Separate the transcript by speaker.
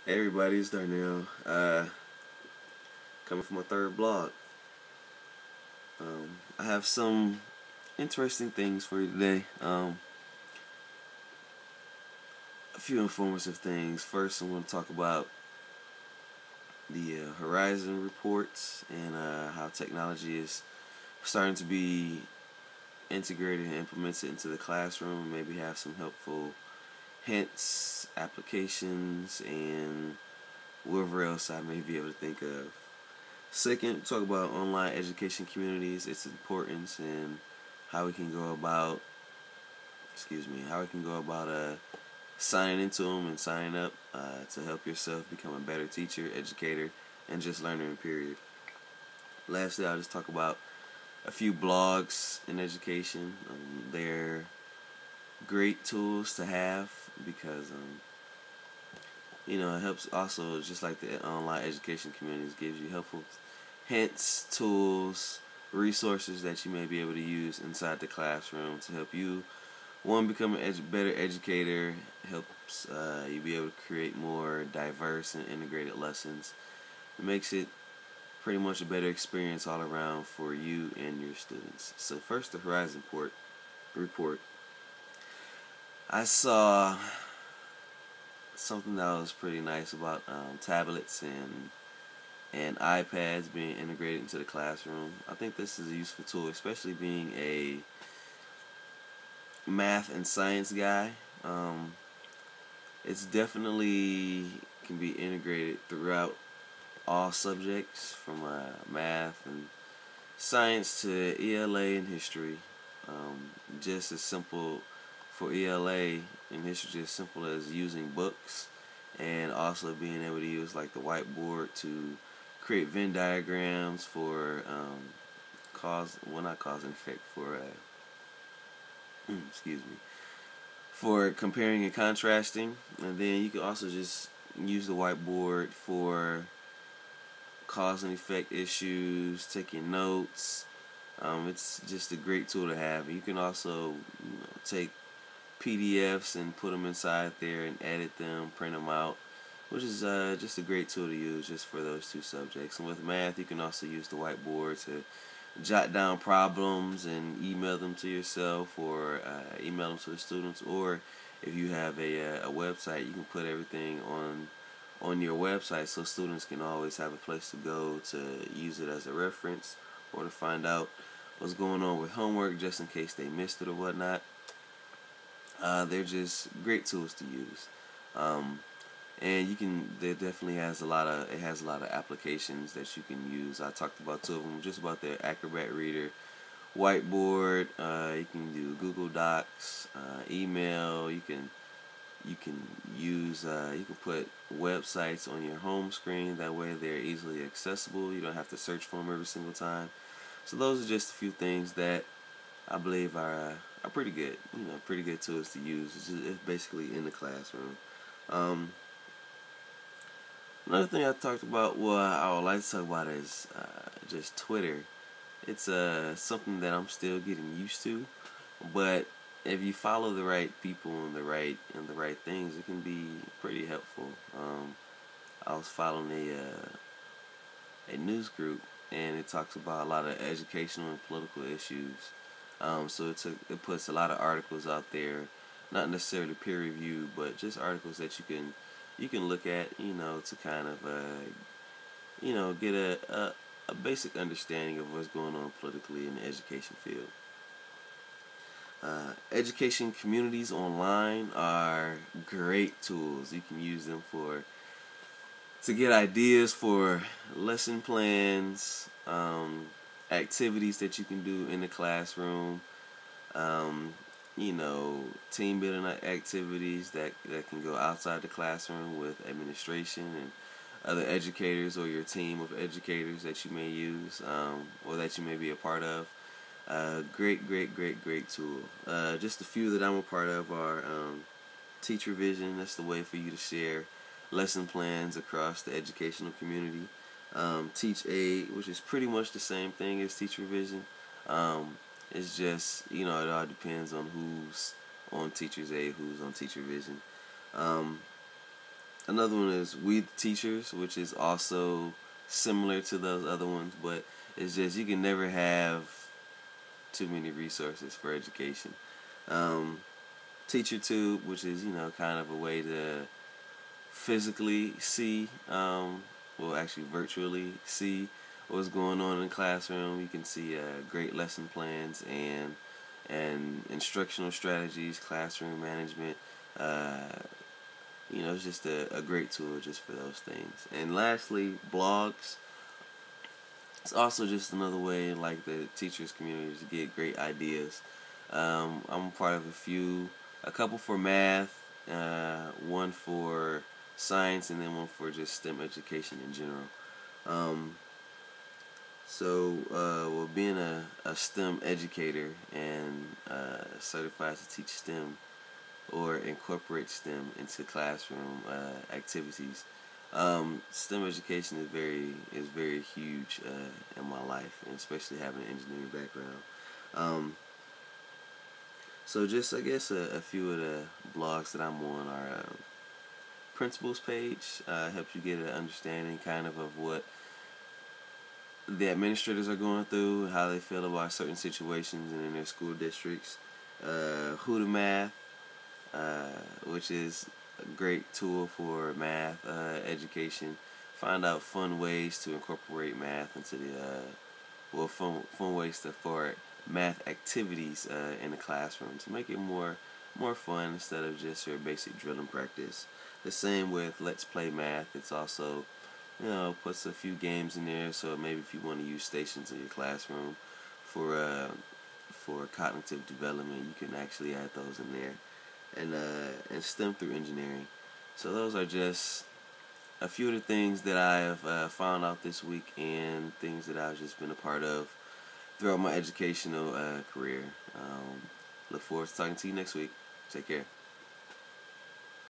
Speaker 1: Hey everybody, it's Darnell. Coming from my third blog. I have some interesting things for you today. A few informative things. First, I'm going to talk about the Horizon reports and how technology is starting to be integrated and implemented into the classroom. Maybe have some helpful hints, applications, and whatever else I may be able to think of. Second, talk about online education communities, its importance, and how we can go about, how we can go about signing into them and signing up to help yourself become a better teacher, educator, and just learner in period. Lastly, I'll just talk about a few blogs in education. They're great tools to have because it helps also, just like the online education communities, gives you helpful hints, tools, resources that you may be able to use inside the classroom to help you, one, become a better educator, helps you be able to create more diverse and integrated lessons. It makes it pretty much a better experience all around for you and your students. So first, the Horizon report. I saw something that was pretty nice about tablets and iPads being integrated into the classroom. I think this is a useful tool, especially being a math and science guy. It's definitely can be integrated throughout all subjects, from math and science to ELA and history. Just as simple for ELA and history, as simple as using books, and also being able to use like the whiteboard to create Venn diagrams for not cause and effect, for excuse me, for comparing and contrasting. And then you can also just use the whiteboard for cause and effect issues, taking notes. It's just a great tool to have. You can also take PDFs and put them inside there and edit them, print them out, which is just a great tool to use just for those two subjects. And with math, you can also use the whiteboard to jot down problems and email them to yourself, or email them to the students. Or if you have a website, you can put everything on your website so students can always have a place to go to use it as a reference, or to find out what's going on with homework just in case they missed it or whatnot. They're just great tools to use. And you can, there definitely has a lot of, it has a lot of applications that you can use. I talked about two of them, just about the Acrobat Reader, whiteboard. You can do Google Docs, email. You can use, you can put websites on your home screen. That way they're easily accessible. You don't have to search for them every single time. So those are just a few things that I believe are pretty good. Pretty good tools to use. It's basically in the classroom. Um, Another thing I talked about, well, I would like to talk about, is just Twitter. It's something that I'm still getting used to, but if you follow the right people and the right things, it can be pretty helpful. I was following a news group, and it talks about a lot of educational and political issues. So it puts a lot of articles out there, not necessarily peer reviewed, but just articles that you can look at, to kind of get a basic understanding of what's going on politically in the education field. Education communities online are great tools. You can use them to get ideas for lesson plans, activities that you can do in the classroom, um, team building activities that can go outside the classroom with administration and other educators, or your team of educators that you may use, or that you may be a part of. Great, great, great, great tool. Just a few that I'm a part of are Teacher Vision. That's the way for you to share lesson plans across the educational community. Teach Aid, which is pretty much the same thing as Teacher Vision. It's just, it all depends on who's on Teacher's Aid, who's on Teacher Vision. Um, Another one is We the Teachers, which is also similar to those other ones, but it's just you can never have too many resources for education. Um, TeacherTube, which is kind of a way to physically see, well, actually virtually see what's going on in the classroom. You can see great lesson plans and instructional strategies, classroom management. It's just a great tool just for those things. And lastly, blogs. It's also just another way, like the teachers community, to get great ideas. I'm a part of a couple for math, one for science, and then one for just STEM education in general. Well, being a STEM educator and certified to teach STEM or incorporate STEM into classroom activities, STEM education is very huge in my life, and especially having an engineering background. So just I guess a few of the blogs that I'm on are principals page. Helps you get an understanding kind of what the administrators are going through, how they feel about certain situations in their school districts. Who to Math, which is a great tool for math education. Find out fun ways to incorporate math into fun ways for math activities in the classroom to make it more fun instead of just your basic drill and practice. The same with Let's Play Math. It's also puts a few games in there, so maybe if you want to use stations in your classroom for cognitive development, you can actually add those in there. And STEM through engineering. So those are just a few of the things that I have found out this week and things that I've just been a part of throughout my educational career. Look forward to talking to you next week. Take care.